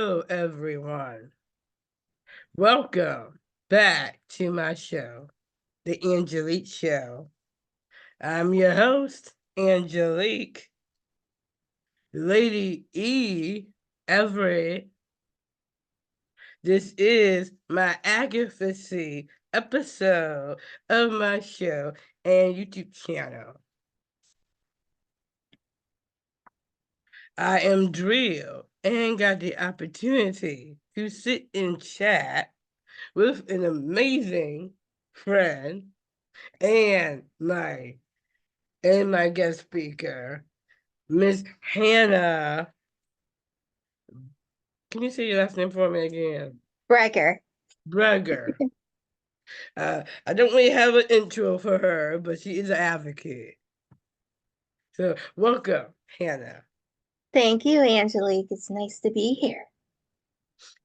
Hello, everyone. Welcome back to my show, The Engelic Show. I'm your host, Engelic. Lady E. Everett. This is my advocacy episode of my show and YouTube channel. I am drilled and got the opportunity to sit and chat with an amazing friend and my guest speaker, Miss Hannah. Can you say your last name for me again? Brecher. Brecher. I don't really have an intro for her, but she is an advocate. So welcome, Hannah. Thank you, Angelique. It's nice to be here.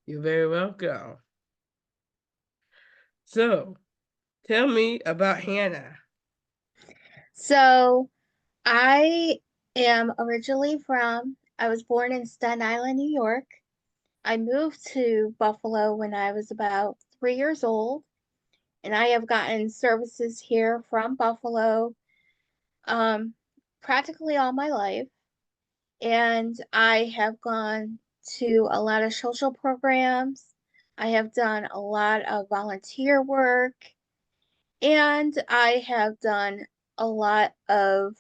You're very welcome. So tell me about Hannah. So, I am originally I was born in Staten Island, New York. I moved to Buffalo when I was about 3 years old, and I have gotten services here from Buffalo practically all my life. And I have gone to a lot of social programs. I have done a lot of volunteer work. And I have done a lot of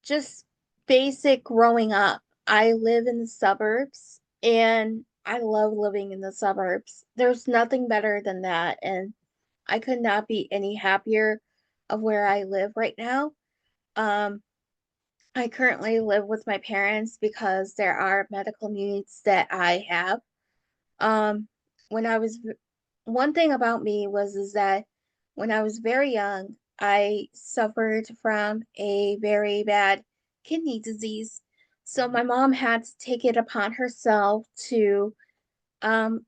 just basic growing up. I live in the suburbs and I love living in the suburbs. There's nothing better than that. And I could not be any happier of where I live right now. Um, I currently live with my parents because there are medical needs that I have. Um, when I was One thing about me was is that when I was very young, I suffered from a very bad kidney disease. So my mom had to take it upon herself to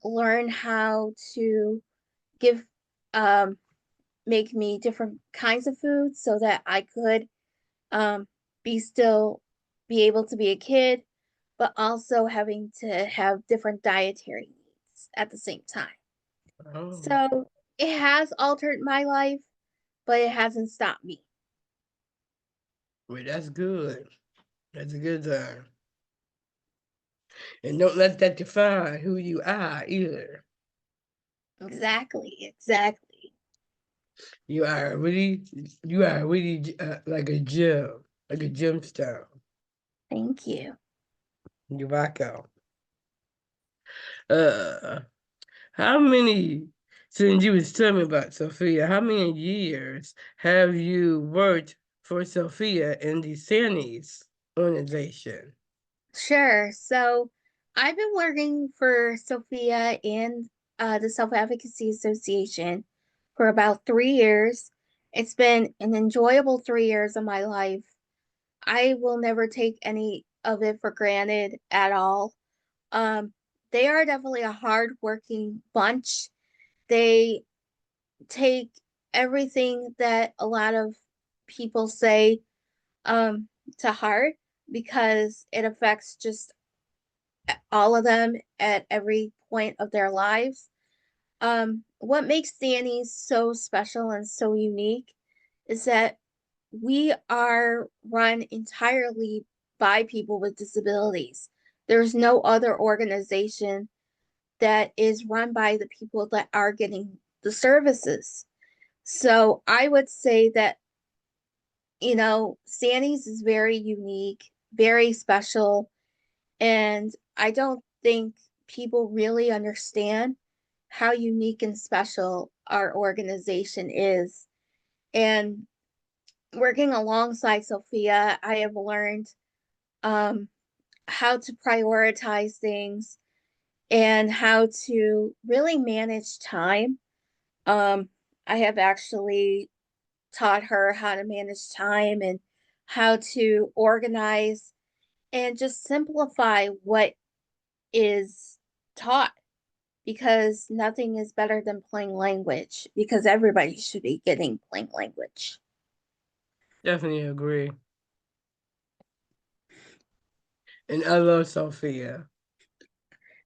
learn how to give um, make me different kinds of foods so that I could um, be still be able to be a kid, but also having to have different dietary needs at the same time. Oh, So it has altered my life, but it hasn't stopped me. well, that's good. That's a good thing. And don't let that define who you are either. Exactly, exactly. You are really like a gem, like a gemstone. Thank you. You're welcome. Uh, how many, since you was telling me about Sophia, how many years have you worked for Sophia in the SANYS organization? Sure. So I've been working for Sophia and the Self Advocacy Association for about 3 years. It's been an enjoyable 3 years of my life. I will never take any of it for granted at all. Um, they are definitely a hard-working bunch. They take everything that a lot of people say um, to heart because it affects just all of them at every point of their lives. What makes SANYS so special and so unique is that we are run entirely by people with disabilities. There's no other organization that is run by the people that are getting the services. So I would say that, SANYS is very unique, very special, and I don't think people really understand how unique and special our organization is. And working alongside Sophia, I have learned um, how to prioritize things and how to really manage time. Um, I have actually taught her how to manage time and how to organize and just simplify what is taught because nothing is better than plain language because everybody should be getting plain language. Definitely agree. And I love Sophia.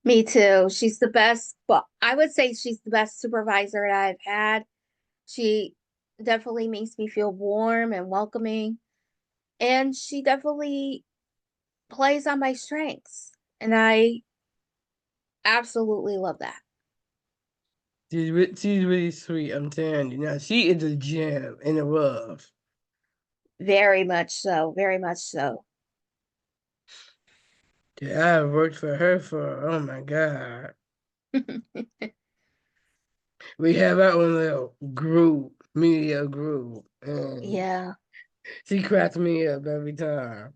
Me too. She's the best, but I would say she's the best supervisor that I've had. She definitely makes me feel warm and welcoming, and she definitely plays on my strengths. And I absolutely love that. She's really sweet, I'm telling you. Now, she is a gem in the rough. Very much so. Very much so. Yeah, I worked for her for, oh my God. We have our own little group, media group, and Yeah. she cracks me up every time.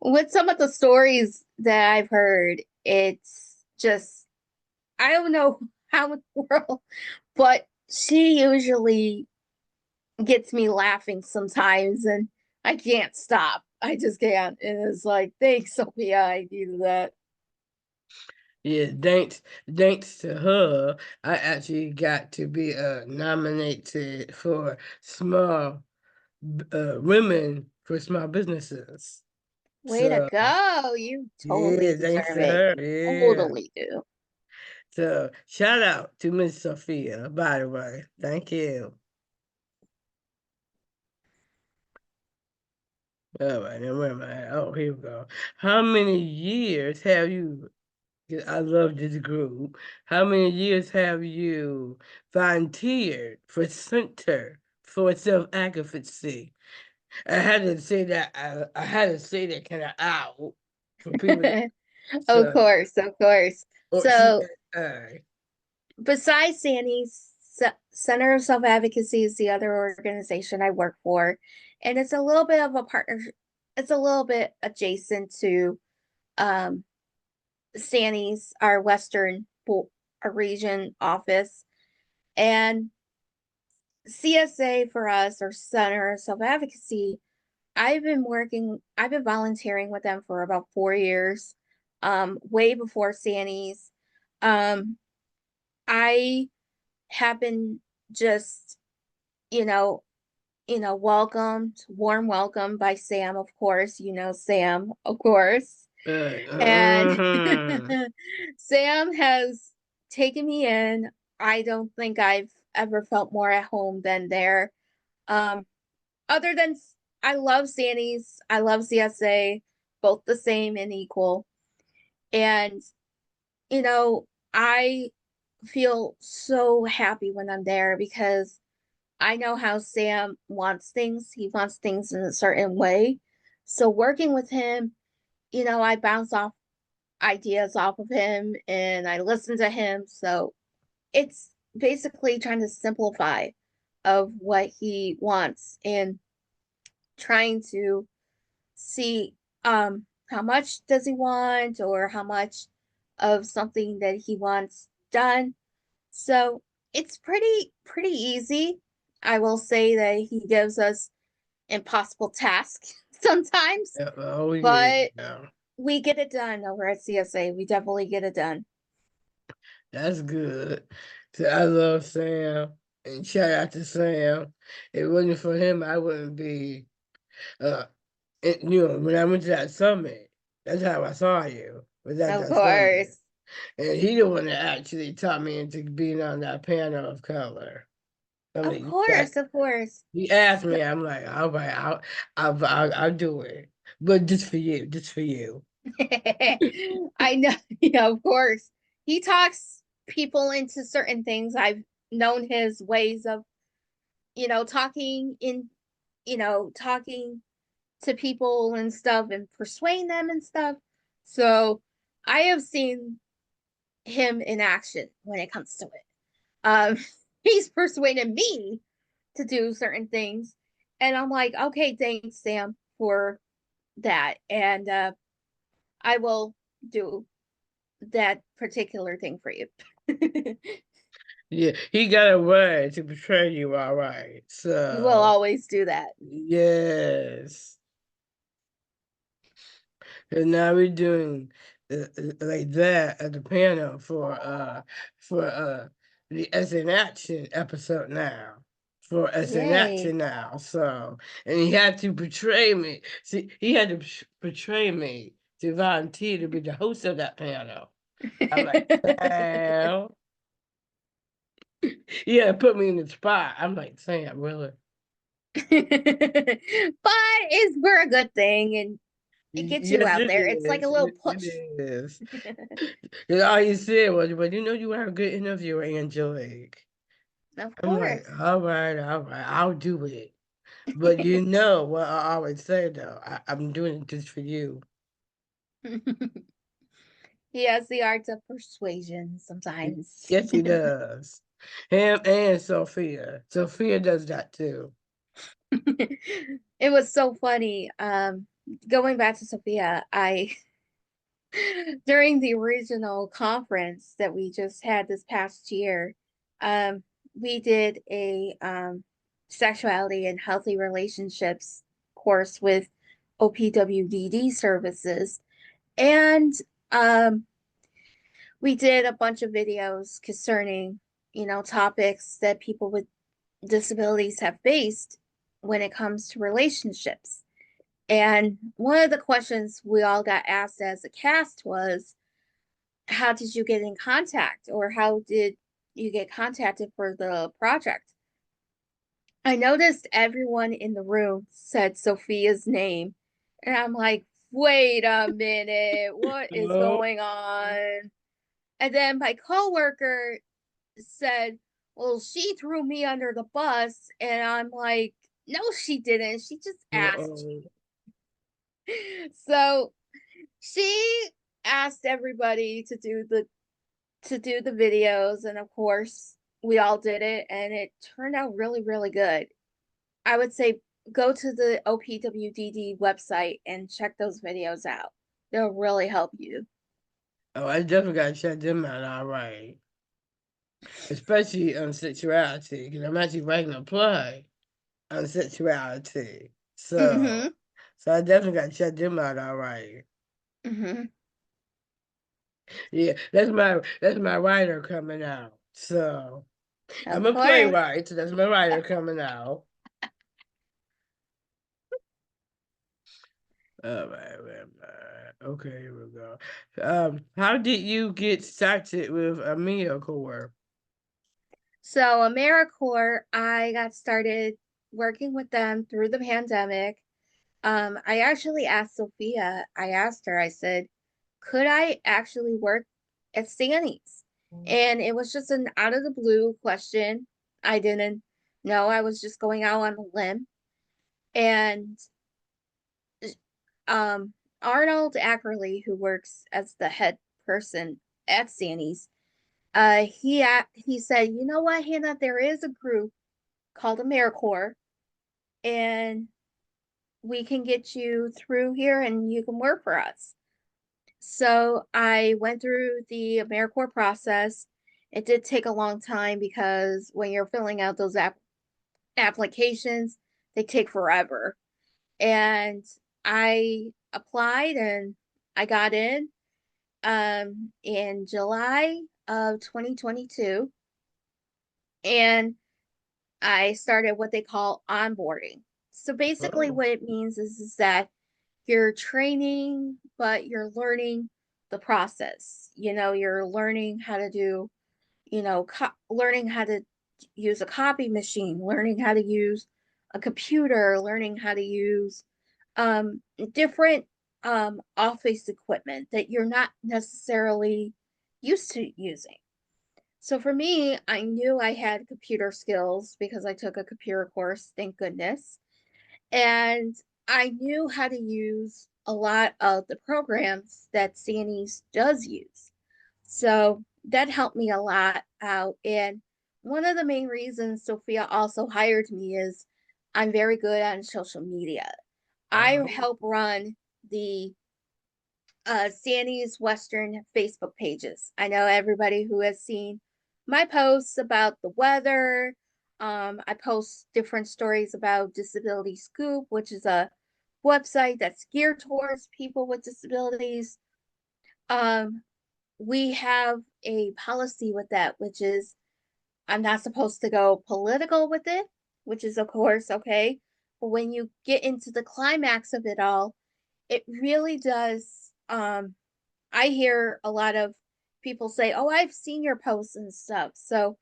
With some of the stories that I've heard, it's just, I don't know how in the world, but she usually gets me laughing sometimes, and I can't stop. I just can't. And it's like, thanks, Sophia. I needed that. Yeah, thanks to her, I actually got to be nominated for small women for small businesses. Way to So go. You totally yeah, thanks deserve to it. her. You Yeah. totally do. So shout out to Miss Sophia, by the way. Thank you. All right, now where am I at? Oh, here we go. How many years have you? 'Cause I love this group. How many years have you volunteered for Center for Self Advocacy? I had to say that. I had to say that kind of out for people. Of So, course, of course. or So, CSI. besides SANYS, Center of Self Advocacy is the other organization I work for, and it's a little bit of a partnership. It's a little bit adjacent to um, SANYS, our Western region office, and CSA for us, or Center of Self Advocacy. I've been volunteering with them for about 4 years, way before SANYS. Um, I have been just, you know, welcomed, warm welcome by Sam, of course. You know Sam, of course. And Uh-huh. Sam has taken me in. I don't think I've ever felt more at home than there. Um, other than I love SANYS, I love CSA, both the same and equal. And, you know, I feel so happy when I'm there because I know how Sam wants things. He wants things in a certain way. So working with him, I bounce off ideas off of him and I listen to him. So it's basically trying to simplify of what he wants and trying to see how much does he want or how much of something that he wants done. So it's pretty easy. I will say that he gives us impossible tasks sometimes, Oh but yeah. we get it done over at CSA. We definitely get it done. That's good. So I love Sam, and shout out to Sam. If it wasn't for him, I wouldn't be. Uh, when I went to that summit, that's how I saw you. Was at Of that summit, course. and he the one that actually taught me into being on that panel of color. I Of mean, course, like of course. he asked So, me, I'm like, all right, I'll do it, but just for you, just for you. I know, yeah, of course. He talks people into certain things. I've known his ways of, talking in, talking to people and stuff and persuading them and stuff. So I have seen him in action when it comes to it. Um, he's persuaded me to do certain things. And I'm like, okay, thanks, Sam, for that. And I will do that particular thing for you. Yeah, he got a way to portray you all right. He will So always do that. yes. And now we're doing like that at the panel for the S in Action episode now. For S in Yay. Action now. So and he had to portray me. See, he had to portray me to volunteer to be the host of that panel. I'm like, Sam. Yeah, put me in the spot. I'm like, Sam, really? But it's for a good thing and it gets you Yes, out it there. It's like a is. little It push. is. And all you said was, "But you know you are a good interviewer, Angelic." Of I'm like, course. all right, I'll do it. But you know what I always say though, I'm doing it just for you. He has the art of persuasion sometimes. Yes, he does. Him and Sophia. Sophia does that too. It was so funny. Going back to Sophia, I during the regional conference that we just had this past year, um, we did a sexuality and healthy relationships course with OPWDD services. And um, we did a bunch of videos concerning, topics that people with disabilities have faced when it comes to relationships. And one of the questions we all got asked as a cast was, how did you get in contact, or how did you get contacted for the project? I noticed everyone in the room said Sophia's name. And I'm like, wait a minute, what is Oh, going on? And then my coworker said, well, she threw me under the bus. And I'm like, no, she didn't. She just asked oh. you. So she asked everybody to do the videos, and of course we all did it, and it turned out really, really good. I would say go to the OPWDD website and check those videos out. They'll really help you. Oh, I definitely gotta check them out, all right. Especially on sexuality, because I'm actually writing a play on sexuality. Mm-hmm. So I definitely gotta check them out, all right. Mm-hmm. Yeah, that's my writer coming out. So I'm Of a course. playwright, so that's my writer coming out. All right, all right. Okay, here we go. How did you get started with Americorps? So Americorps, I got started working with them through the pandemic. I actually asked Sophia, I asked her, I said, could I actually work at SANYS? And it was just an out of the blue question. I didn't know. I was just going out on a limb. And um, Arnold Ackerley, who works as the head person at SANYS, he said, you know what, Hannah, there is a group called Americorps, and we can get you through here and you can work for us. So I went through the Americorps process. It did take a long time because when you're filling out those applications, they take forever. And I applied and I got in July of 2022. And I started what they call onboarding. So basically, Oh, what it means is that you're training, but you're learning the process. You're learning how to do, learning how to use a copy machine, learning how to use a computer, learning how to use different office equipment that you're not necessarily used to using. So for me, I knew I had computer skills because I took a computer course, thank goodness. And I knew how to use a lot of the programs that SANYS does use. So that helped me a lot out. And one of the main reasons Sophia also hired me is I'm very good on social media. I oh, help run the SANYS Western Facebook pages. I know everybody who has seen my posts about the weather. I post different stories about Disability Scoop, which is a website that's geared towards people with disabilities. Um, we have a policy with that, which is I'm not supposed to go political with it, which is, of course, okay. But when you get into the climax of it all, it really does um I hear a lot of people say, "Oh, I've seen your posts and stuff." So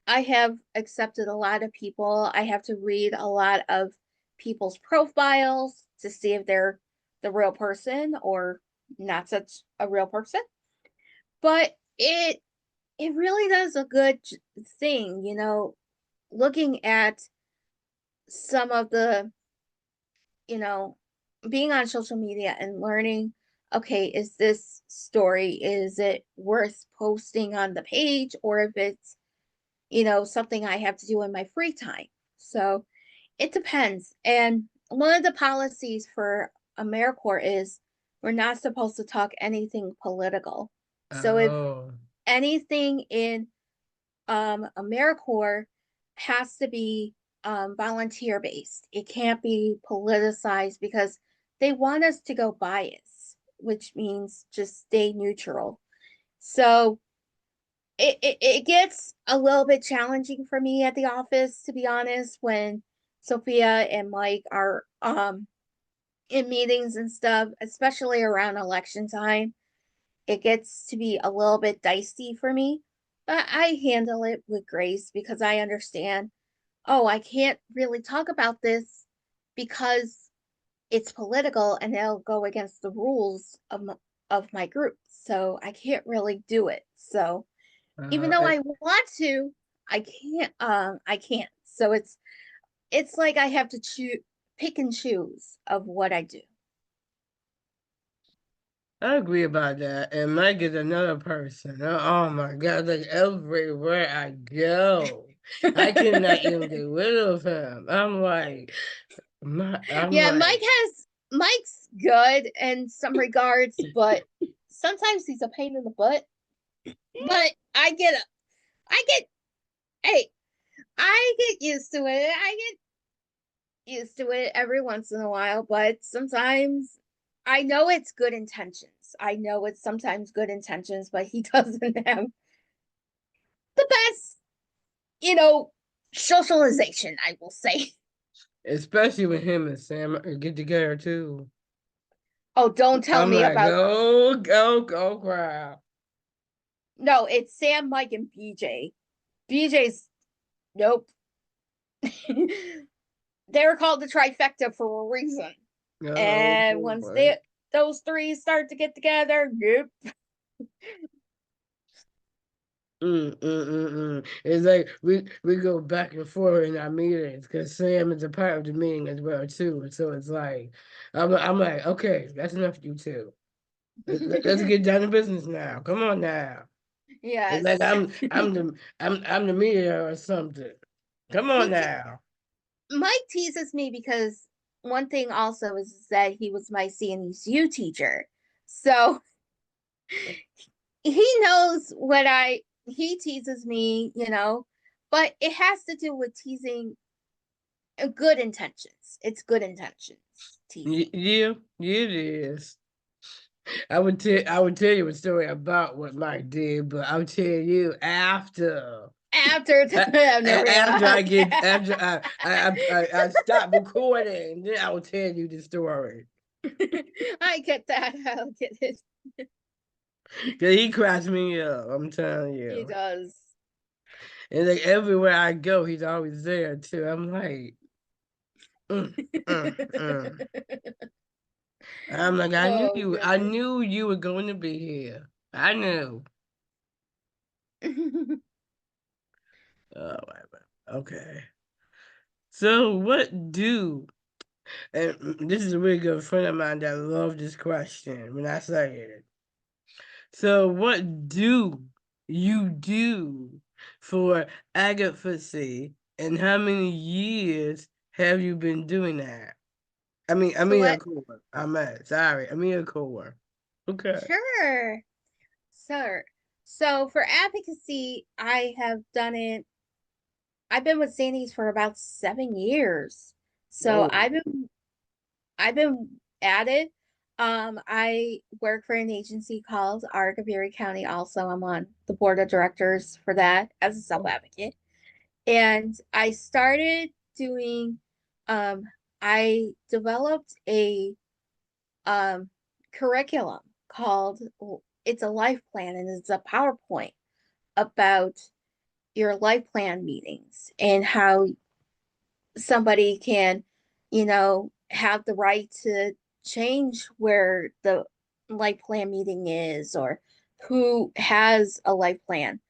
I have accepted a lot of people. I have to read a lot of people's profiles to see if they're the real person or not such a real person. But it really does a good thing, looking at some of the, you know, being on social media and learning, okay, is this story, is it worth posting on the page, or if it's, something I have to do in my free time. So it depends. And one of the policies for Americorps is we're not supposed to talk anything political. So if Oh, anything in Americorps has to be volunteer based. It can't be politicized because they want us to go bias, which means just stay neutral. So it gets a little bit challenging for me at the office, to be honest, when Sophia and Mike are in meetings and stuff, especially around election time. It gets to be a little bit dicey for me, but I handle it with grace because I understand, oh, I can't really talk about this because it's political and it'll go against the rules of my group. So I can't really do it. So even though uh, I want to, I can't. So it's like I have to choose, pick and choose of what I do. I agree about that. And Mike is another person. Oh my God, like everywhere I go, I cannot even get rid of him. I'm Yeah, like, Mike's good in some regards, but sometimes he's a pain in the butt. But I get, hey, I get used to it. I get used to it every once in a while, but sometimes I know it's good intentions. I know it's sometimes good intentions, but he doesn't have the best, you know, socialization, I will say. especially when him and Sam get together too. Oh, don't tell I'm me like, about go, crowd. no, it's Sam, Mike, and BJ. BJ's nope. They're called the trifecta for a reason. Oh And once boy. those three start to get together, nope. It's like we go back and forth in our meetings because Sam is a part of the meeting as well too. So it's like I'm like, okay, that's enough of you two. Let's get down to business now. Come on now. It's like Yes. I'm the media or something. Come on he now. Mike teases me because one thing also is that he was my CNESU teacher. So he knows what he teases me, but it has to do with teasing good intentions. It's good intentions teasing. Yeah, it is. I would tell you a story about what Mike did, but I'll tell you after. After After I get okay. after I stop recording, then I will tell you the story. I get that. I'll get it. Cause he cracks me up. I'm telling He you. does. And like everywhere I go, he's always there too. I'm like, mm, mm. I'm like, Oh I goodness. knew you were going to be here. I knew. Oh, wait. Okay. So what do and this is a really good friend of mine that loved this question when I say it. So, what do you do for advocacy, and how many years have you been doing that? For A what? core. I'm at sorry, a core. Okay. Sure. Sir. So for advocacy, I have done it. I've been with SANYS for about 7 years. So Oh, I've been at it. I work for an agency called Argaviri County. Also, I'm on the board of directors for that as a self oh. advocate. And I started doing. Um, I developed a um, curriculum called, it's a life plan, and it's a PowerPoint about your life plan meetings and how somebody can, have the right to change where the life plan meeting is, or who has a life plan.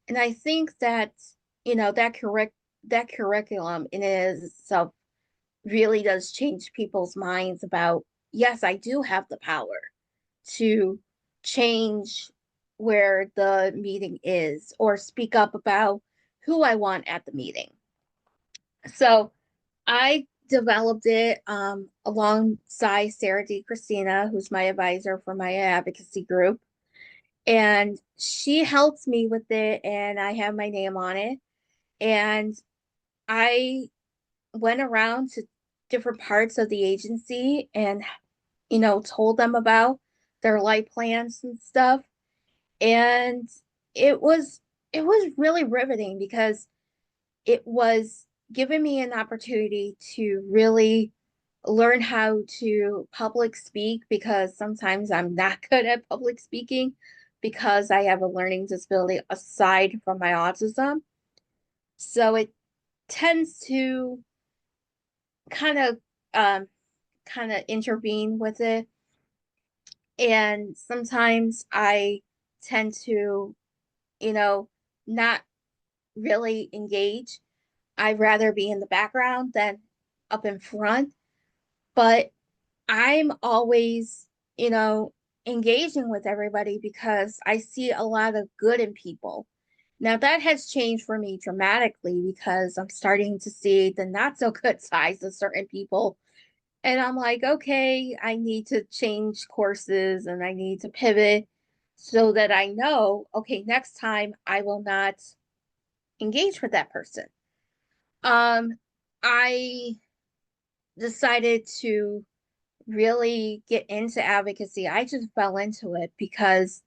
And I think that, that curriculum in itself really does change people's minds about, yes, I do have the power to change where the meeting is, or speak up about who I want at the meeting. So I developed it alongside Sarah D. Christina, who's my advisor for my advocacy group. And she helped me with it, and I have my name on it. And I went around to different parts of the agency and, told them about their life plans and stuff. And it was it was really riveting because it was giving me an opportunity to really learn how to public speak, because sometimes I'm not good at public speaking because I have a learning disability aside from my autism. So it tends to kind of um intervene with it. And sometimes I tend to, you know, not really engage. I'd rather be in the background than up in front. But I'm always, engaging with everybody because I see a lot of good in people. Now, that has changed for me dramatically because I'm starting to see the not so good sides of certain people. And I'm like, okay, I need to change courses and I need to pivot so that I know, okay, next time I will not engage with that person. Um, I decided to really get into advocacy. I just fell into it because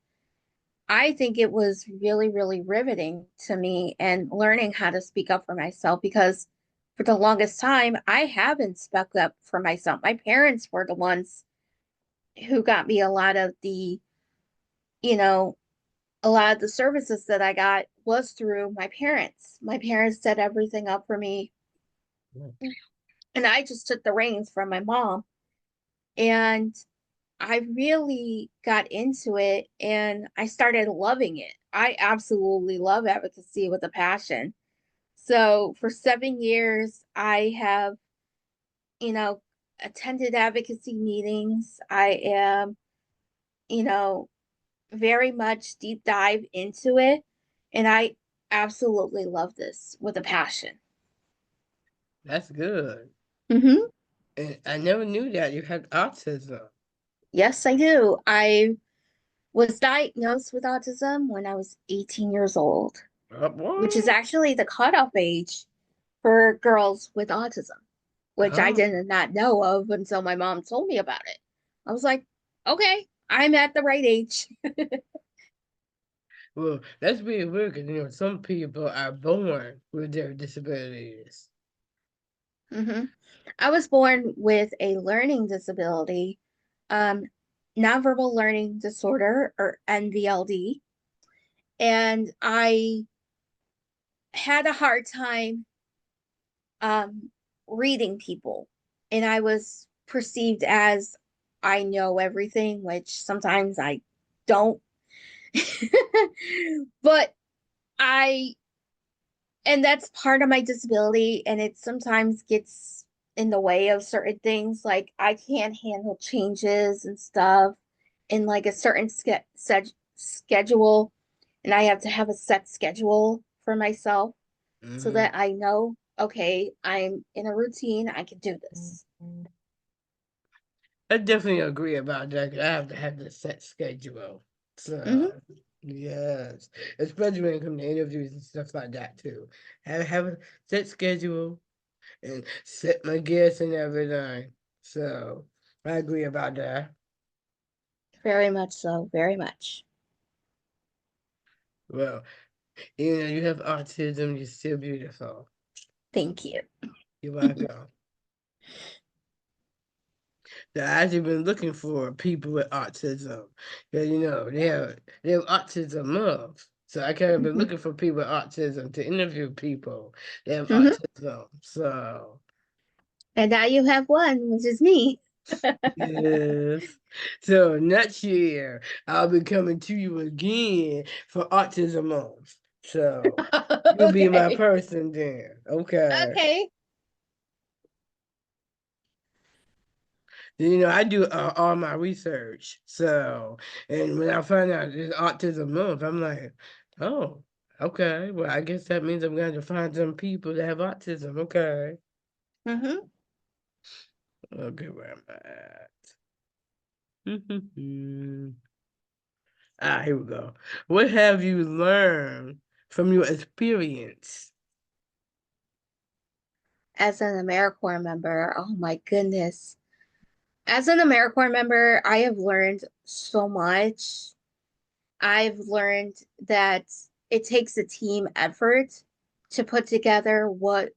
I think it was really, really riveting to me, and learning how to speak up for myself, because for the longest time, I haven't spoke up for myself. My parents were the ones who got me a lot of you know, a lot of the services that I got was through my parents. My parents set everything up for me, and I just took the reins from my mom. And I really got into it and I started loving it. I absolutely love advocacy with a passion. So for 7 years, I have, you know, attended advocacy meetings. I am, you know, very much deep dive into it. And I absolutely love this with a passion. That's good. Mm-hmm. And I never knew that you had autism. Yes, I do. I was diagnosed with autism when I was 18 years old, which is What? actually the cutoff age for girls with autism, which I Oh, did not know of until my mom told me about it. I was like, okay, I'm at the right age. well, that's being weird because some people are born with their disabilities. Mm-hmm. I was born with a learning disability, um, nonverbal learning disorder, or NVLD, and I had a hard time um, reading people, and I was perceived as I know everything, which sometimes I don't. But I, and that's part of my disability, and it sometimes gets in the way of certain things. Like I can't handle changes and stuff in like a certain schedule, and I have to have a set schedule for myself so Hmm. that I know, okay, I'm in a routine, I can do this. I definitely agree about that. 'Cause I have to have the set schedule. Mm-hmm. So, yes. Especially when it comes to interviews and stuff like that, too. Have a set schedule and set my guests and everything. So, I agree about that. Very much so, very much. Well, you have autism, you're still beautiful. Thank you. You're welcome. that I actually been looking for people with autism. 'Cause, they have autism month. So I kind of been Mhm. looking for people with autism to interview people that have Mhm. autism. So And now you have one, which is me. yes. So next year I'll be coming to you again for autism month. So you'll be my Okay. person then. Okay. Okay. I do all my research. So, and when I find out it's autism month, I'm like, oh, okay. Well, I guess that means I'm going to find some people that have autism. Okay. Mhm. Okay, where am I at? Here we go. What have you learned from your experience? As an Americorps member, oh my goodness. As an Americorps member, I have learned so much. I've learned that it takes a team effort to put together what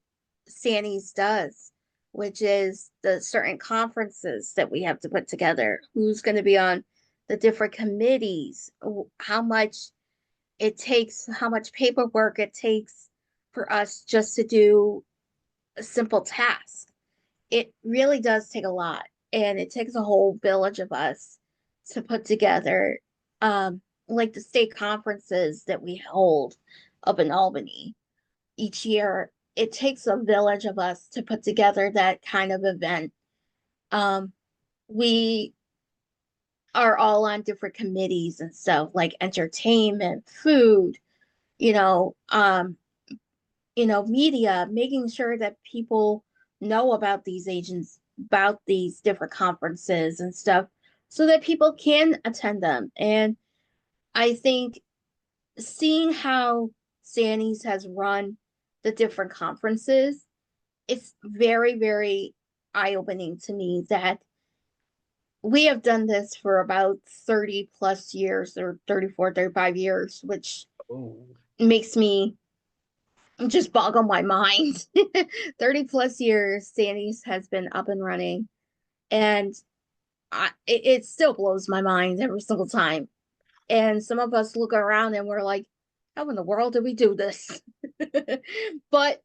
SANYS does, which is the certain conferences that we have to put together, who's going to be on the different committees, how much it takes, how much paperwork it takes for us just to do a simple task. It really does take a lot, and it takes a whole village of us to put together, like the state conferences that we hold up in Albany each year. It takes a village of us to put together that kind of event. We are all on different committees and stuff, like entertainment, food, you know, um, media, making sure that people know about these agents, about these different conferences and stuff, so that people can attend them. And I think seeing how SANYS has run the different conferences, it's very, very eye opening to me that we have done this for about 30 plus years, or 34, 35 years, which Oh, makes me just boggle my mind. 30 plus years, SANYS has been up and running, and it still blows my mind every single time. And some of us look around and we're like, how in the world did we do this? But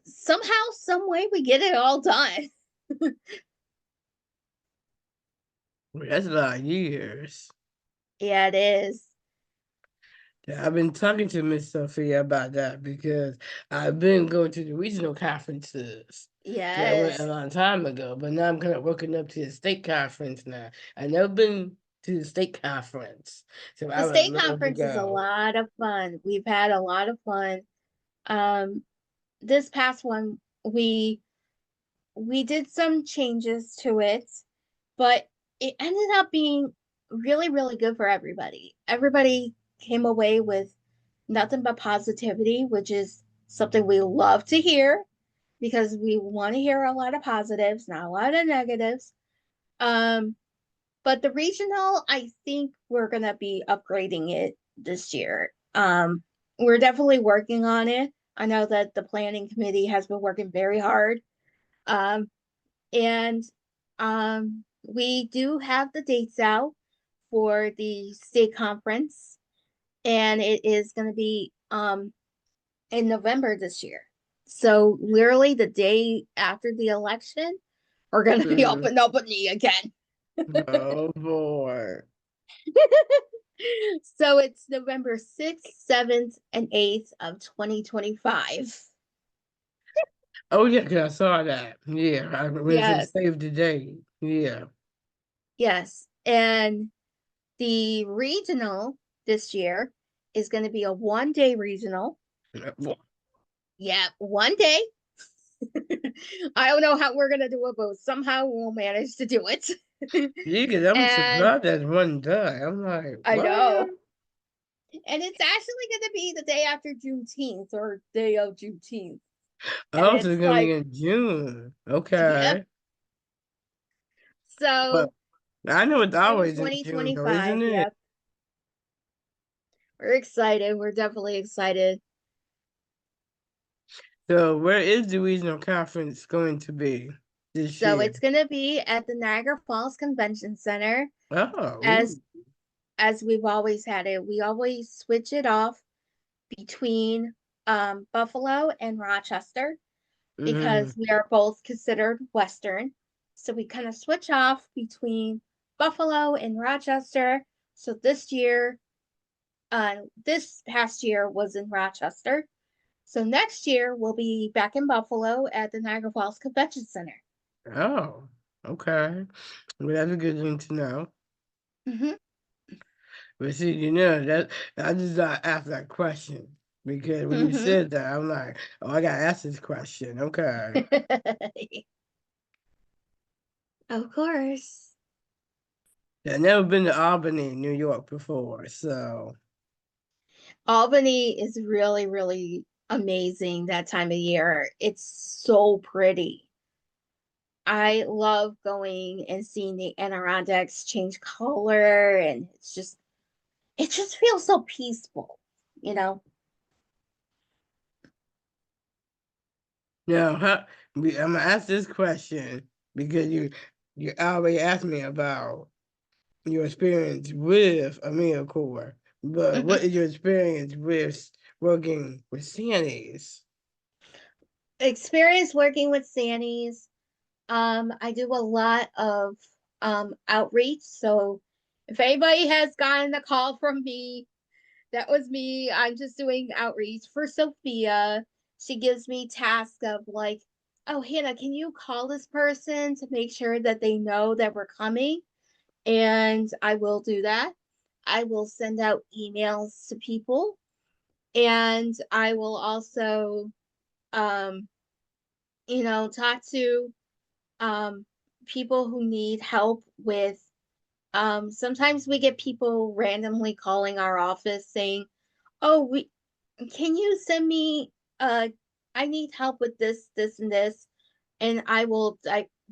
somehow, some way, we get it all done. that's a lot of years. Yeah, it is. Yeah, I've been talking to Miss Sophia about that because I've been going to the regional conferences that I went a Yes. long time ago, but now I'm kind of working up to the state conference now. I never been to the state conference, so The I would state love to conference is a go. lot of fun. We've had a lot of fun. Um, this past one, we did some changes to it, but it ended up being really, really good for everybody. Everybody came away with nothing but positivity, which is something we love to hear, because we want to hear a lot of positives, not a lot of negatives. Um, but the regional, I think we're gonna be upgrading it this year. We're definitely working on it. I know that the planning committee has been working very hard. Um, and we do have the dates out for the state conference, and it is going to be in November this year. So literally the day after the election, we're going to be Mhm. open Albany again. Oh boy. So it's November 6th, 7th, and 8th of 2025. Oh yeah, 'cause I saw that. Yeah, I when it said Yes, save the date. Yeah. yes. And the regional this year is going to be a 1 day regional. Well, Yeah, 1 day. I don't know how we're going to do it, but somehow we'll manage to do it. yeah, 'cause I'm And surprised that's one day. I'm like, I what? know. And it's actually going to be the day after Juneteenth, or day of Juneteenth. And Oh, so it's it's gonna be like, in June. yep. Okay. But So I know it's June always in June though, 2025. isn't it? Yep. We're excited. We're definitely excited. So where is the regional conference going to be? this So year? it's going to be at the Niagara Falls Convention Center, Oh, as as we've always had it. We always switch it off between Buffalo and Rochester mm-hmm. because we are both considered Western. So we kind of switch off between Buffalo and Rochester. So this past year was in Rochester. So next year we'll be back in Buffalo at the Niagara Falls Convention Center. Oh, okay. Well, that's a good thing to know. Hmm. But see, you know, that I just got asked that question because when you Hmm. said that, I'm like, oh, I got to ask this question. Okay. Of course. Yeah, I've never been to Albany, New York before, so Albany is really, really amazing that time of year. It's so pretty. I love going and seeing the Adirondacks change color, and it just feels so peaceful, you know. now I'm gonna ask this question because you already asked me about your experience with Americorps, but what is your experience with working with SANYS? Experience working with SANYS. I do a lot of outreach. So if anybody has gotten a call from me, that was me. I'm just doing outreach for Sophia. She gives me tasks of like, oh, Hannah, can you call this person to make sure that they know that we're coming? And I will do that. I will send out emails to people, and I will also, um, talk to um, people who need help with. Sometimes we get people randomly calling our office saying, "Oh, we can you send me? I need help with this, this, and this," and I will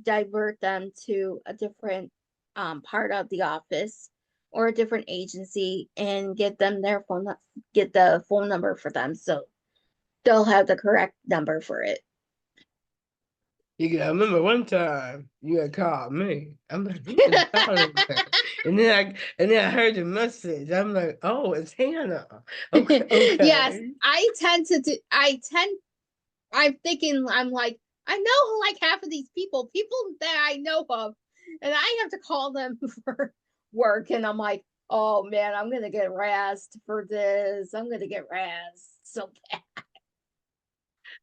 divert them to a different part of the office or a different agency and get the phone number for them so they'll have the correct number for it. I remember one time you had called me. I'm like, who is calling me? And then I heard the message. I'm like, oh, it's Hannah. Okay, Yes, okay. I'm thinking, I'm like, I know like half of these people that I know of, and I have to call them for work, and I'm like, oh man, I'm gonna get razzed for this. I'm gonna get razzed so bad.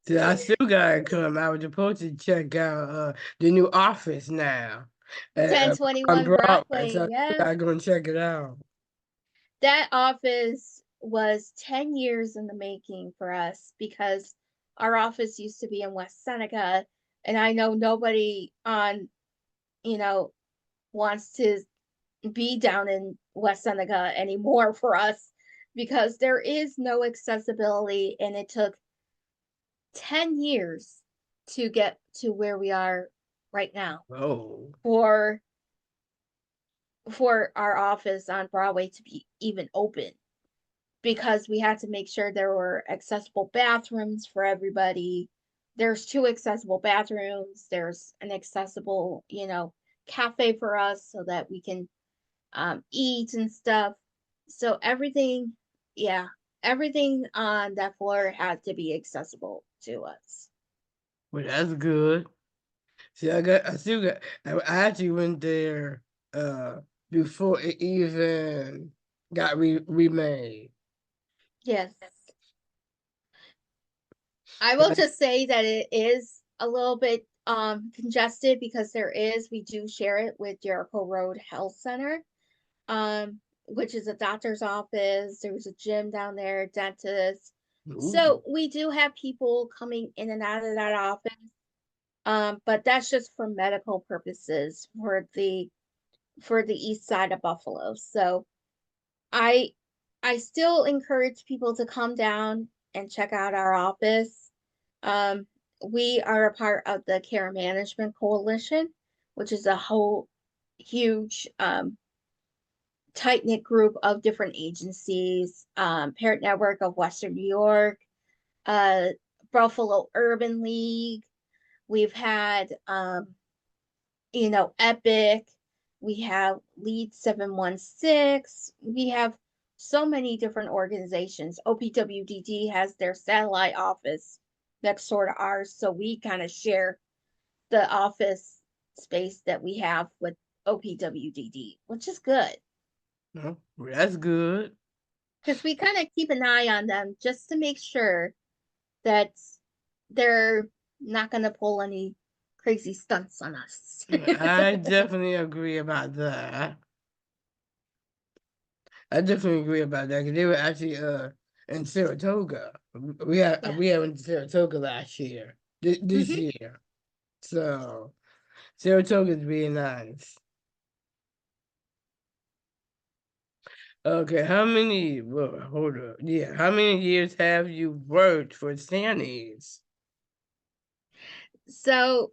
So I still gotta come. I was supposed to check out the new office now on 1021 Broadway, so Broadway, I still yes. gotta go and check it out. That office was 10 years in the making for us because our office used to be in West Seneca, and I know nobody you know, wants to be down in West Seneca anymore for us because there is no accessibility, and it took 10 years to get to where we are right now Oh, for our office on Broadway to be even open, because we had to make sure there were accessible bathrooms for everybody. There's two accessible bathrooms, there's an accessible, cafe for us so that we can eat and stuff. So everything, yeah, everything on that floor had to be accessible to us. well, that's good. See, I still got, I actually went there uh before it even got remade. Yes. I will just say that it is a little bit congested because we do share it with Jericho Road Health Center, which is a doctor's office. There's a gym down there, dentist. Ooh. So we do have people coming in and out of that office. But that's just for medical purposes for the east side of Buffalo. So I I still encourage people to come down and check out our office. Um, we are a part of the Care Management Coalition, which is a whole huge tight knit group of different agencies, Parent Network of Western New York, uh, Buffalo Urban League. We've had Epic. We have Lead 716. We have so many different organizations. OPWDD has their satellite office next door to ours. So we kind of share the office space that we have with OPWDD, which is good No, that's good. because we kind of keep an eye on them just to make sure that they're not going to pull any crazy stunts on us. I definitely agree about that. I definitely agree about that because they were actually in Saratoga. Yeah. We went to Saratoga last year, this Hmm. year. So Saratoga's being nice. Okay, how many? Well, hold up. Yeah, how many years have you worked for SANYS? So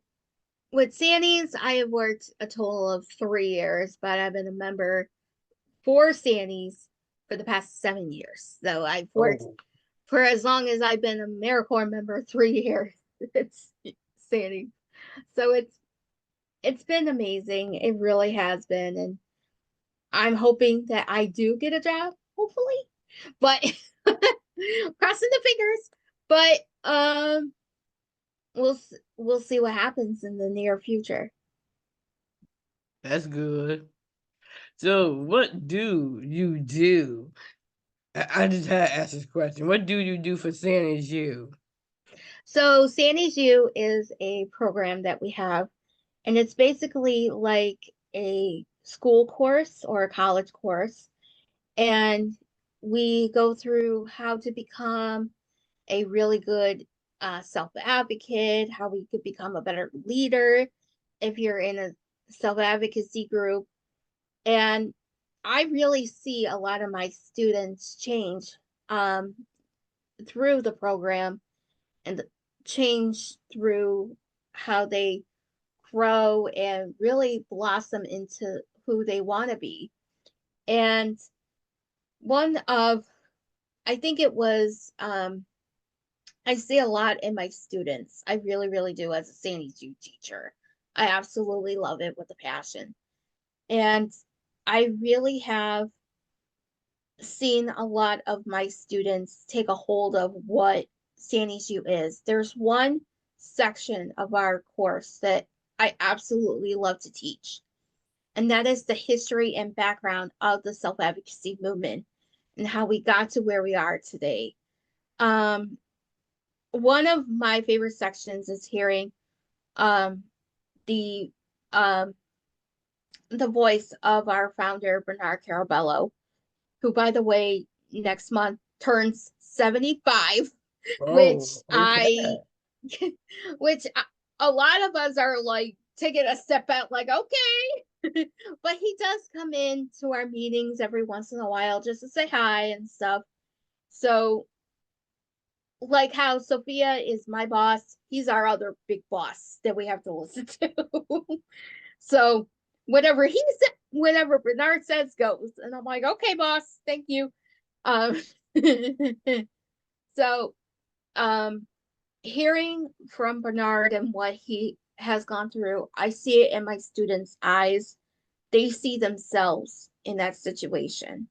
with SANYS, I have worked a total of 3 years, but I've been a member for SANYS for the past 7 years. So I've worked Oh, for as long as I've been a Americorps member, 3 years. It's SANYS. So it's been amazing. It really has been. And I'm hoping that I do get a job, hopefully. But crossing the fingers. But we'll see what happens in the near future. that's good. So, what do you do? I just had to ask this question. What do you do for SANYS U? So SANYS U is a program that we have, and it's basically like a school course or a college course. And we go through how to become a really good self advocate, how we could become a better leader if you're in a self advocacy group. And I really see a lot of my students change um, through the program and change through how they grow and really blossom into who they want to be. And one of, I think it was, I see a lot in my students. I really, really do as a SANYS U teacher. I absolutely love it with a passion. And I really have seen a lot of my students take a hold of what SANYS U is. There's one section of our course that I absolutely love to teach, and that is the history and background of the self advocacy movement and how we got to where we are today. Um, One of my favorite sections is hearing um, the um, the voice of our founder Bernard Carabello, who, by the way, next month turns 75, which Oh, I, okay. which a lot of us are like taking a step back, like, okay. But he does come in to our meetings every once in a while just to say hi and stuff. So, like how Sophia is my boss, he's our other big boss that we have to listen to. So, whatever Bernard says goes. And I'm like, okay, boss, thank you. Um, so, um, hearing from Bernard and what he has gone through, I see it in my students' eyes. They see themselves in that situation.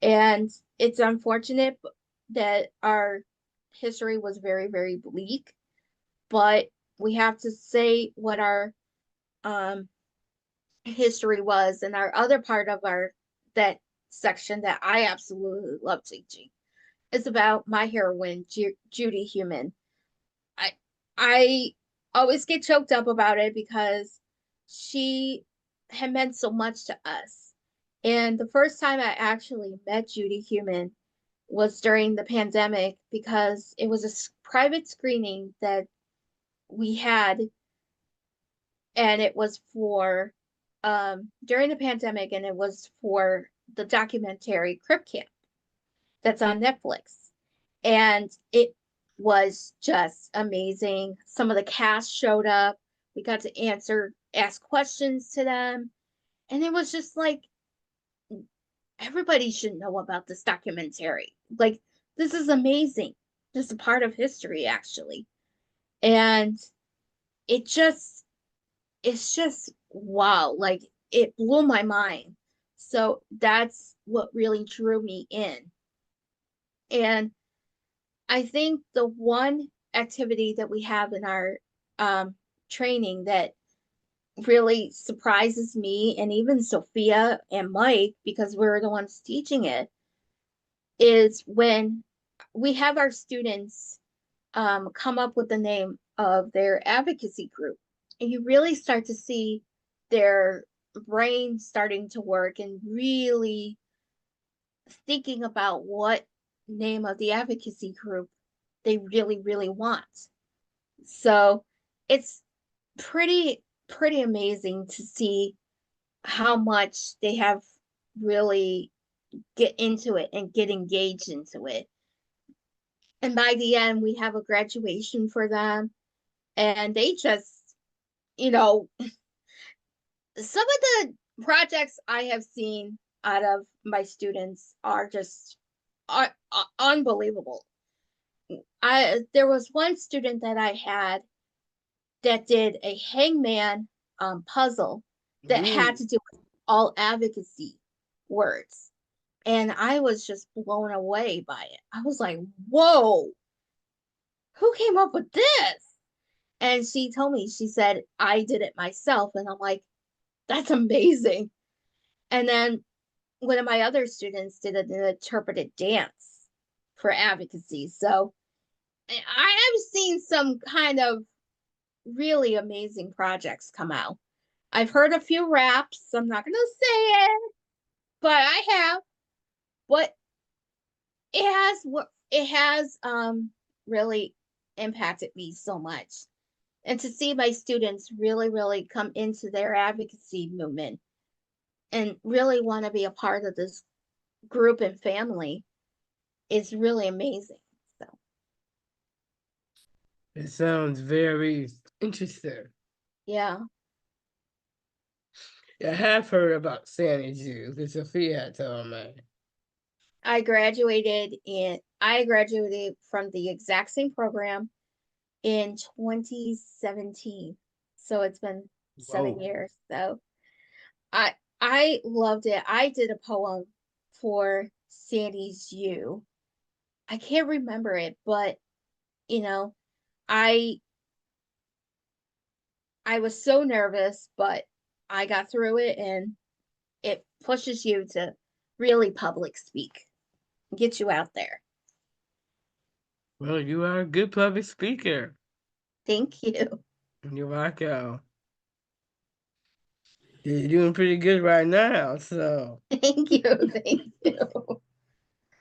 And it's unfortunate that our history was very, very bleak, but we have to say what our um, history was. And our other part of our that section that I absolutely love teaching is about my heroine, Judy Human. I I always get choked up about it because she had meant so much to us. And the first time I actually met Judy Human was during the pandemic because it was a private screening that we had, and it was for during the pandemic, and it was for the documentary Crip Camp that's on Netflix. And it was just amazing. Some of the cast showed up. We got to ask questions to them. And it was just like, everybody should know about this documentary. Like, this is amazing. Just a part of history, actually. And it just, it's just wow, like it blew my mind. So that's what really drew me in. And I think the one activity that we have in our um, training that really surprises me and even Sophia and Mike, because we're the ones teaching it, is when we have our students come up with the name of their advocacy group. And you really start to see their brain starting to work and really thinking about what name of the advocacy group they really, really want. So it's pretty amazing to see how much they have really get into it and get engaged into it. And by the end, we have a graduation for them, and they just, you know, some of the projects I have seen out of my students are just unbelievable. I There was one student that I had that did a hangman puzzle that had Ooh. to do with all advocacy words. And I was just blown away by it. I was like, whoa, who came up with this? And she told me, she said, I did it myself. And I'm like, that's amazing. And then one of my other students did an interpreted dance for advocacy. So I have seen some kind of really amazing projects come out. I've heard a few raps. I'm not going to say it, but I have. But it has really impacted me so much. And to see my students really come into their advocacy movement and really want to be a part of this group and family is really amazing. So It sounds very interesting. yeah, I have heard about SANYS because Sophia had told me. I graduated from the exact same program in 2017. So it's been 7 Whoa. years. So I I loved it. I did a poem for Sandy's You. I can't remember it, but you know, I I was so nervous, but I got through it, and it pushes you to really public speak, get you out there. Well, you are a good public speaker. Thank you. You're welcome. You're doing pretty good right now, so Thank you. Thank you.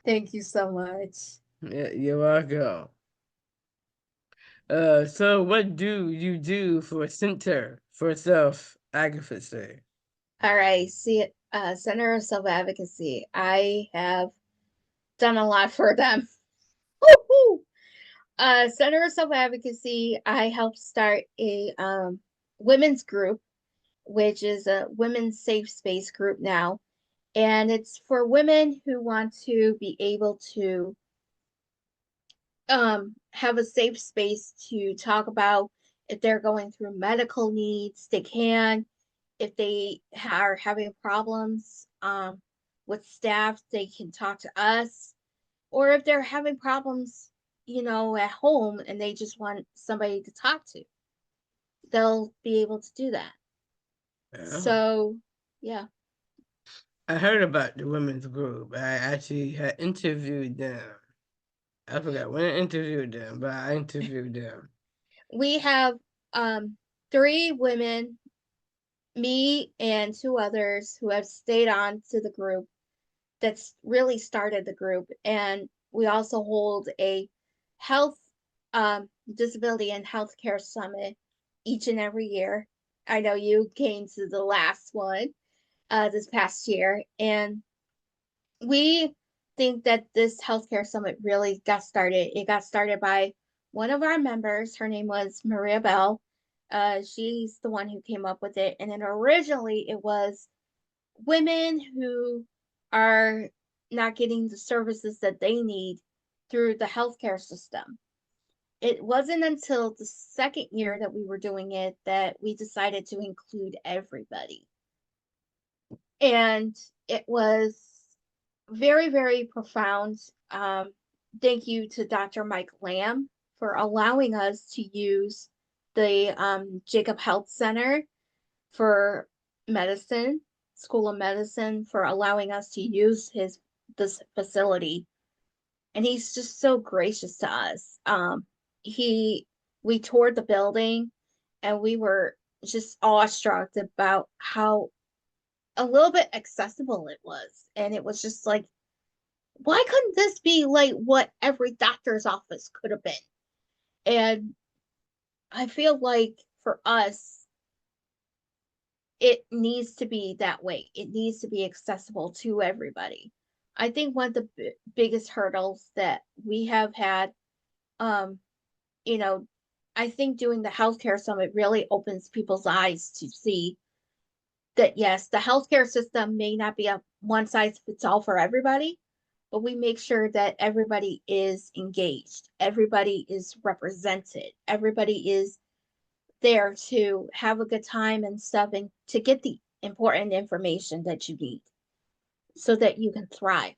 Thank you so much. yeah, you're welcome. So what do you do for Center for Self Advocacy? All right. See, Center of Self Advocacy. I have done a lot for them. Woo-hoo! Center of Self Advocacy. I helped start a women's group, which is a women's safe space group now, and it's for women who want to be able to have a safe space to talk about if they're going through medical needs, they can. If they are having problems with staff, they can talk to us. Or if they're having problems, at home and they just want somebody to talk to, they'll be able to do that. Oh, So, yeah. I heard about the women's group. I actually had interviewed them. I forgot when I interviewed them, but I interviewed them. We have three women, me and two others, who have stayed on to the group that's really started the group. And we also hold a health, disability and healthcare summit each and every year. I know you came to the last one this past year, and we think that this healthcare summit really got started. It got started by one of our members. Her name was Maria Bell. She's the one who came up with it. And then originally it was women who are not getting the services that they need through the healthcare system. it wasn't until the second year that we were doing it that we decided to include everybody. And it was very, very profound. Thank you to Dr. Mike Lamb for allowing us to use the Jacob Health Center for medicine, School of Medicine, for allowing us to use this facility. And he's just so gracious to us. He we toured the building and we were just awestruck about how a little bit accessible it was. And it was just like, why couldn't this be like what every doctor's office could have been? And I feel like for us, it needs to be that way. It needs to be accessible to everybody. I think one of the biggest hurdles that we have had, um, you know, I think doing the healthcare summit really opens people's eyes to see that yes, the healthcare system may not be a one size fits all for everybody, but we make sure that everybody is engaged, everybody is represented, everybody is there to have a good time and stuff and to get the important information that you need so that you can thrive.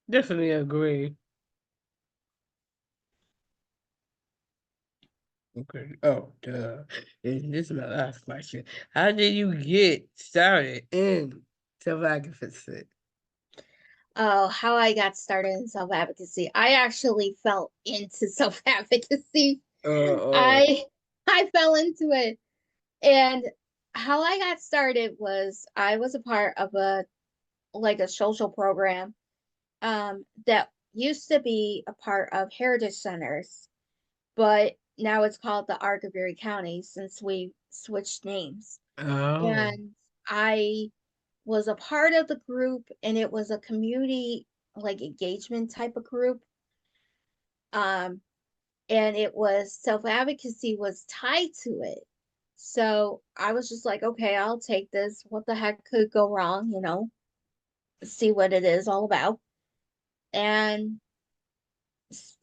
Definitely agree. Okay. Oh, duh. And this is my last question. How did you get started in self advocacy? Oh, how I got started in self advocacy. I actually fell into self advocacy. Oh. I I fell into it. And how I got started was I was a part of a social program that used to be a part of Heritage Centers, but now it's called the Argyberry County since we switched names. Oh. And I was a part of the group, and it was a community like engagement type of group. Um, and it was self advocacy was tied to it. So I was just like, okay, I'll take this. What the heck could go wrong? See what it is all about. And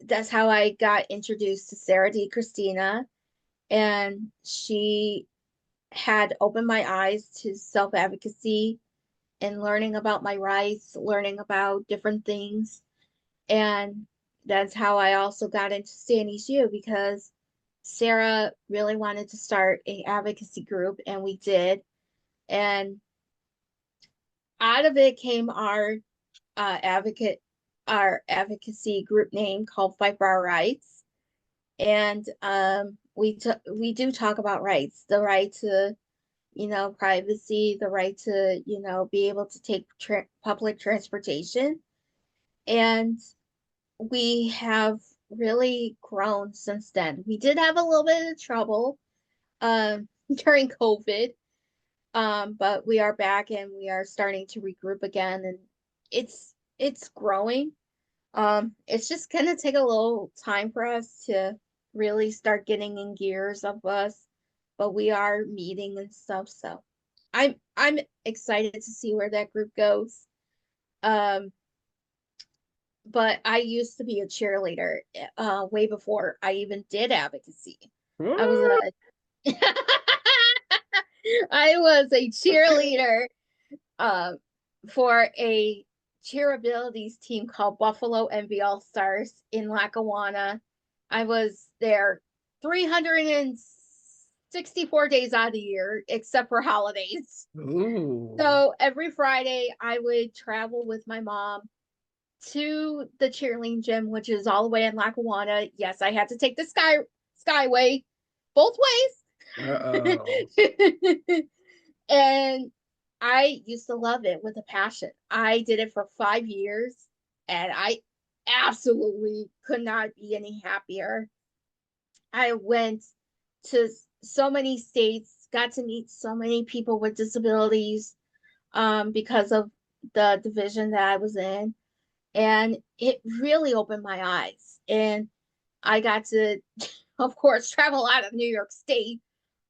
that's how I got introduced to Sarah D. Christina. And she had opened my eyes to self advocacy and learning about my rights, learning about different things. And that's how I also got into SANYS U because Sarah really wanted to start a advocacy group, and we did. And out of it came advocate our advocacy group name called Fight for Our Rights. And we do talk about rights, the right to privacy, the right to be able to take public transportation. And we have really grown since then. We did have a little bit of trouble during COVID, but we are back and we are starting to regroup again, and it's growing. It's just gonna take a little time for us to really start getting in gears of us, but we are meeting and stuff. So I'm excited to see where that group goes. Um, but I used to be a cheerleader way before I even did advocacy. I was What? a I was a cheerleader um, for a cheer abilities team called Buffalo Envy All Stars in Lackawanna. I was there 364 days out of the year, except for holidays. Ooh. So every Friday, I would travel with my mom to the cheerleading gym, which is all the way in Lackawanna. Yes, I had to take the skyway both ways. Uh-oh. And I used to love it with a passion. I did it for 5 years and I absolutely could not be any happier. I went to so many states, got to meet so many people with disabilities because of the division that I was in. And it really opened my eyes. And I got to, of course, travel out of New York State.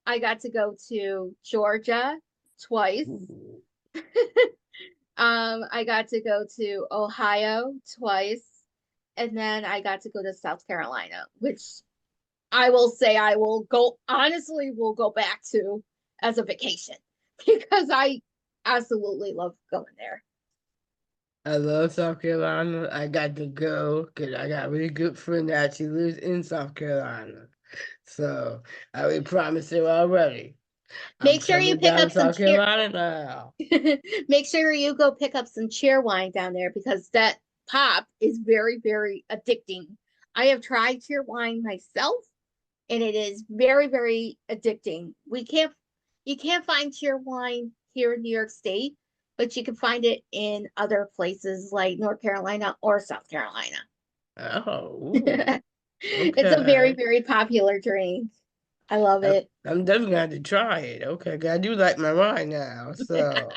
I got to go to Georgia twice. Ooh. I got to go to Ohio twice, and then I got to go to South Carolina, which I will say I will go honestly will go back to as a vacation because I absolutely love going there. I love South Carolina. I got to go because I got a really good friend that actually lives in South Carolina. So I already promised her already. I'm Make sure you coming pick down to up some South cheer. Carolina now. Make sure you go pick up some cheer wine down there because that pop is very, very addicting. I have tried cheer wine myself and it is very, very addicting. You can't find cheer wine here in New York State, but you can find it in other places like North Carolina or South Carolina. Oh, It's a very, okay. very popular drink. I love it. I'm definitely going to try it. Okay, 'cause I do like my wine now. So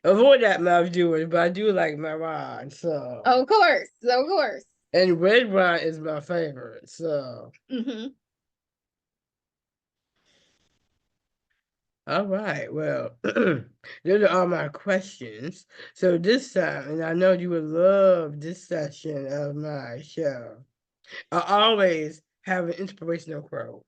avoid that mouth doing, but I do like my wine. So Of course, of course. and red wine is my favorite. So Hmm. all right, well, those are all my questions. So this time, and I know you would love this session of my show. I always have an inspirational quote.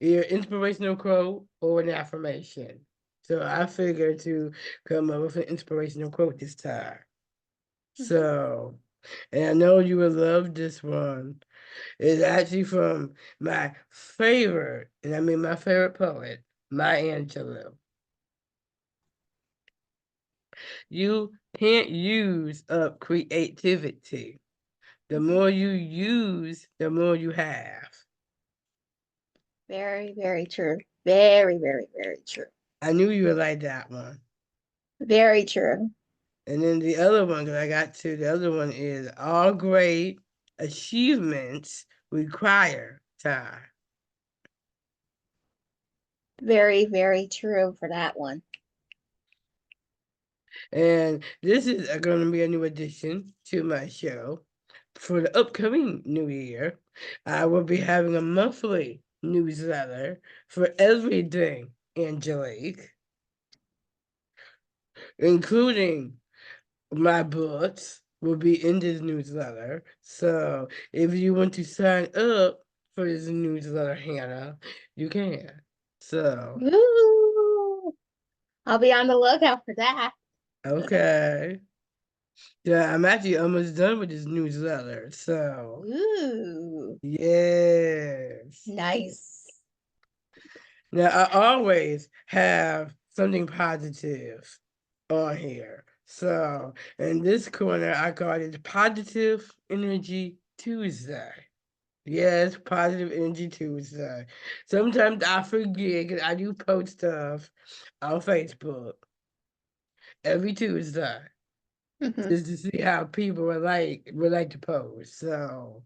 Either inspirational quote or an affirmation. So I figured to come up with an inspirational quote this time. Hmm. So, and I know you will love this one. It's actually from my favorite, and I mean my favorite poet, Maya Angelou. You can't use up creativity. The more you use, the more you have. Very, very true. Very, very, very true. I knew you would like that one. Very true. And then the other one that I got to, the other one is all great achievements require time. Very, very true for that one. And this is going to be a new addition to my show. For the upcoming new year, I will be having a monthly newsletter for everything Angelique, including my books will be in this newsletter. So if you want to sign up for this newsletter, Hannah, you can. So, Ooh, I'll be on the lookout for that. okay. Yeah, I'm actually almost done with this newsletter. So, Ooh, yes. nice. Now, I always have something positive on here. So, in this corner, I call it Positive Energy Tuesday. Yes, Positive Energy Tuesday. Sometimes I forget because I do post stuff on Facebook every Tuesday Hmm. just to see how people would like to post. So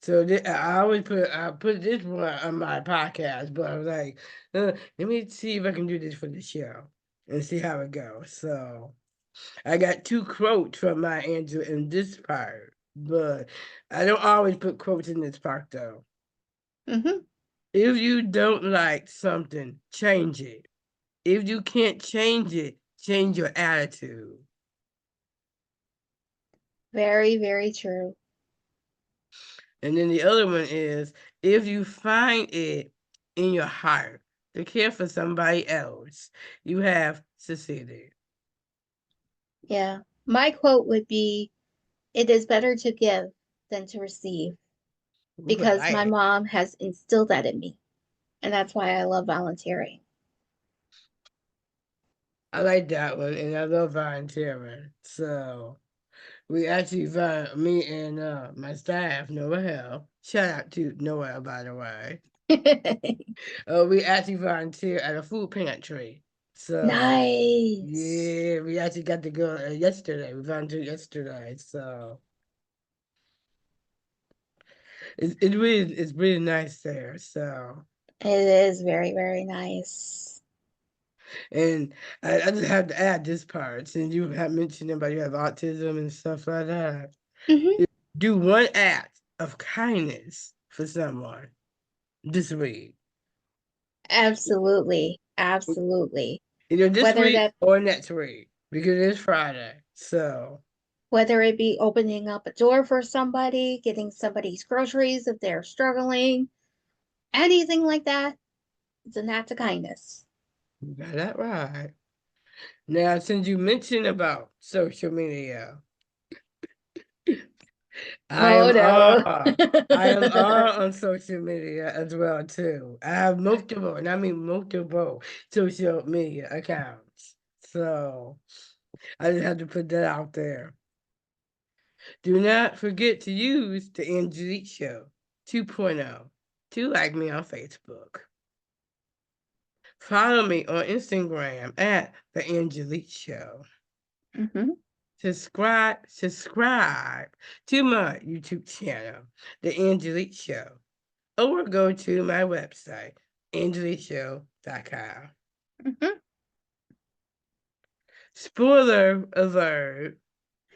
I always put this one on my podcast, but I was like, let me see if I can do this for the show and see how it goes. So I got two quotes from my Angel in this part, but I don't always put quotes in this part though. Hmm. If you don't like something, change it. If you can't change it, change your attitude. Very, very true. And then the other one is if you find it in your heart to care for somebody else, you have succeeded. Yeah. My quote would be, it is better to give than to receive because my Right. mom has instilled that in me. And that's why I love volunteering. I like that one, and I love volunteering. So we actually, me and my staff, Noel, shout out to Noel, by the way. We actually volunteer at a food pantry. So, Nice. yeah, we actually got to go yesterday. We volunteered yesterday. So, it's really nice there. So, It is very, very nice. and I just have to add this part since you have mentioned about you have autism and stuff like that. Hmm. Do one act of kindness for someone this week. Absolutely. Absolutely. Either this Whether week that, or next week. because it's Friday. So Whether it be opening up a door for somebody, getting somebody's groceries if they're struggling, anything like that, it's an act of kindness. you got that right. Now, since you mentioned about social media, I Oh am no. all. I am all on social media as well too. I have multiple, and I mean multiple social media accounts. So I just have to put that out there. Do not forget to use the Angelique Show 2.0 to like me on Facebook. Follow me on Instagram at the Angelique Show. Hmm. Subscribe to my YouTube channel, The Angelique Show, or go to my website, angeliqueshow.com. Hmm. Spoiler alert,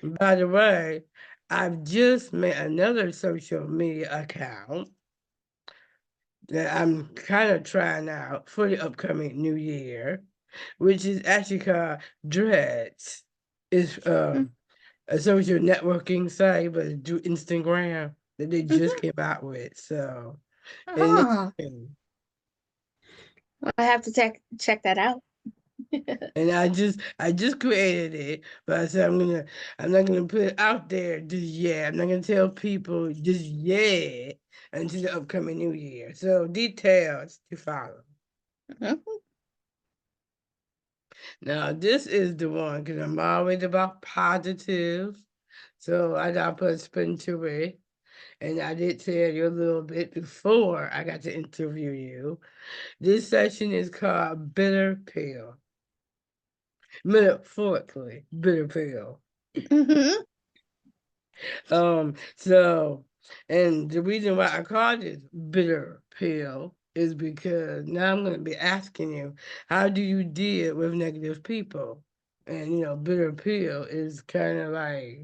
by the way, I've just made another social media account that I'm kind of trying out for the upcoming new year, which is actually called Dreads. It's a social networking site, but it's through Instagram that they just Hmm. came out with. So, and it's Oh, I have to check that out. and I just created it, but I said I'm not gonna put it out there just yet. I'm not gonna tell people just yet until the upcoming new year. So details to follow. Mhm. Now this is the one because I'm always about positive. So I gotta put a spin to it. And I did tell you a little bit before I got to interview you. This session is called Bitter Pill. Metaphorically, bitter pill. Mhm. So, and the reason why I called it bitter pill is because now I'm going to be asking you, how do you deal with negative people? And, bitter pill is kind of like,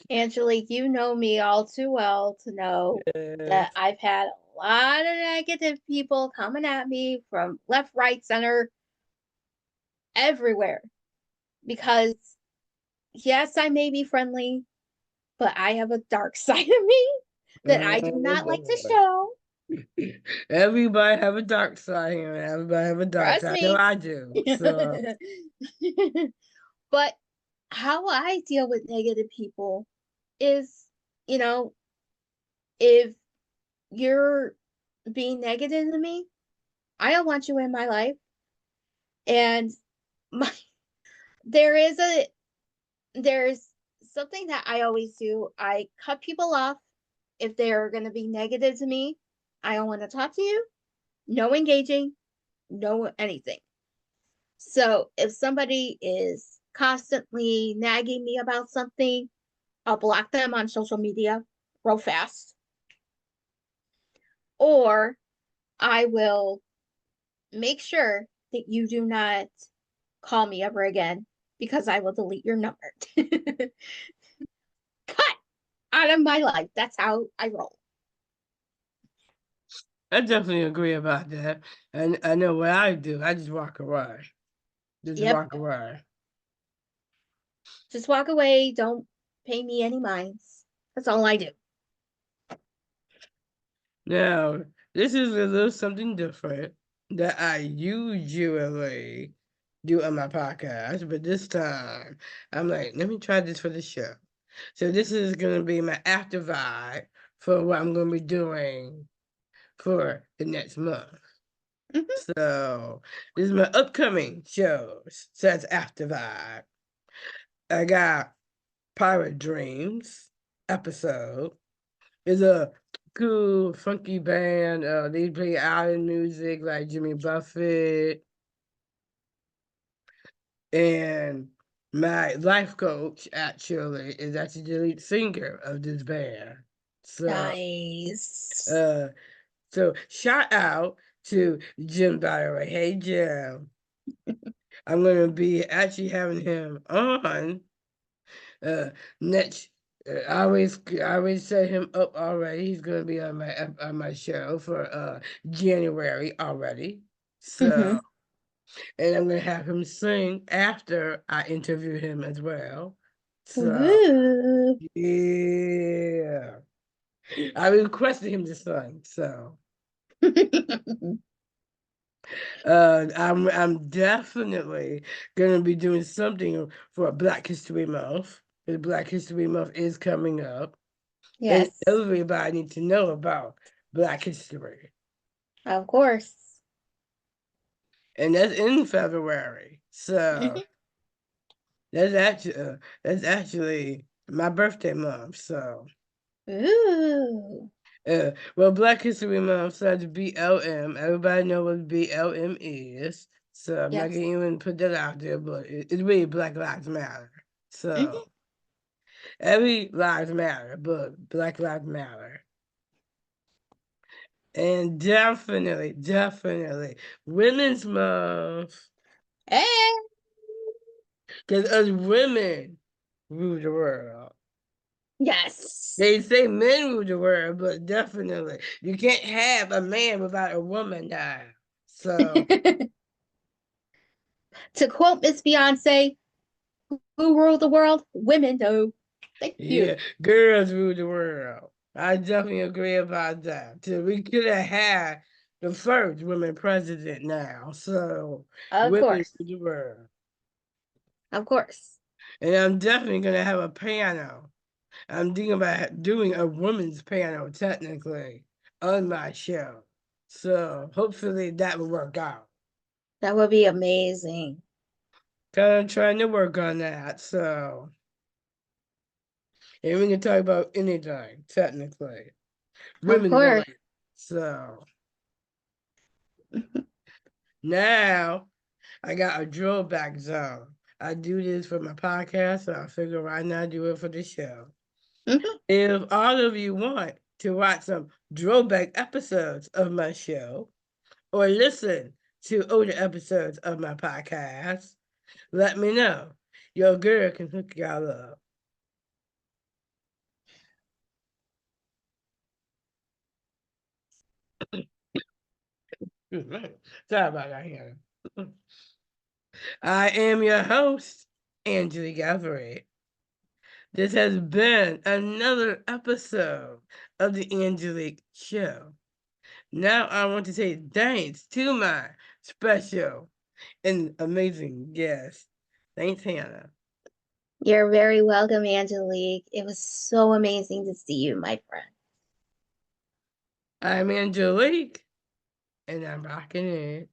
Angelique, you know me all too well to know uh, that I've had a lot of negative people coming at me from left, right, center, everywhere. Because, yes, I may be friendly, but I have a dark side of me that I do oh not like to boy. show. Everybody have a dark side here. Everybody have a dark Trust side. No, me. I do. So, But how I deal with negative people is, you know, if you're being negative to me, I don't want you in my life. And my there is a there's something that I always do. I cut people off if they're going to be negative to me. I don't want to talk to you. No engaging, no anything. So if somebody is constantly nagging me about something, I'll block them on social media real fast. Or I will make sure that you do not call me ever again because I will delete your number. Cut out of my life. That's how I roll. I definitely agree about that. And I know what I do. I just walk away. Just Yep. walk away. Just walk away. Don't pay me any minds. That's all I do. Now, this is a little something different that I usually do on my podcast, but this time I'm like, let me try this for the show. So this is gonna be my after vibe for what I'm gonna be doing for the next month. Mm-hmm. So this is my upcoming shows. So that's after vibe. I got Pirate Dreams episode. It's a cool, funky band. They play island music like Jimmy Buffett. And my life coach actually is actually the lead singer of this band. So, Nice. uh, so shout out to Jim, by the way. Hey, Jim. I'm gonna be actually having him on uh next. I always set him up already. He's gonna be on my show for January already. So Mm-hmm. And I'm going to have him sing after I interview him as well. So, Ooh. yeah. I requested him to sing, so I'm definitely gonna be doing something for Black History Month. The Black History Month is coming up, and Yes, everybody needs to know about Black history, of course. and that's in February. So Mhm. that's actually my birthday month. So Ooh. well, Black History Month starts BLM. Everybody know what BLM is. So I'm not Yes. gonna even put that out there, but it's really Black Lives Matter. Mhm. So every lives matter, but Black Lives Matter. And definitely Women's Month. And Because us women rule the world. yes. They say men rule the world, but definitely you can't have a man without a woman now. So To quote Miss Beyonce, who ruled the world? Women do. Thank yeah, you. girls rule the world. I definitely agree about that. So we could have had the first women president now. So Of women course. rule the world. Of course. And I'm definitely gonna have a piano. I'm thinking about doing a woman's piano technically on my show. So hopefully that will work out. That would be amazing. Kind of trying to work on that. So and we can talk about anything technically. Of Women course. related. So now I got a drawback zone. I do this for my podcast, so I figure why not do it for the show. Mhm. If all of you want to watch some throwback episodes of my show or listen to older episodes of my podcast, let me know. Your girl can hook y'all up. Sorry about that, Hannah. I am your host, Angelic Everett. This has been another episode of the Angelique Show. Now I want to say thanks to my special and amazing guest. Thanks, Hannah. You're very welcome, Angelique. It was so amazing to see you, my friend. I'm Angelique, and I'm rocking it.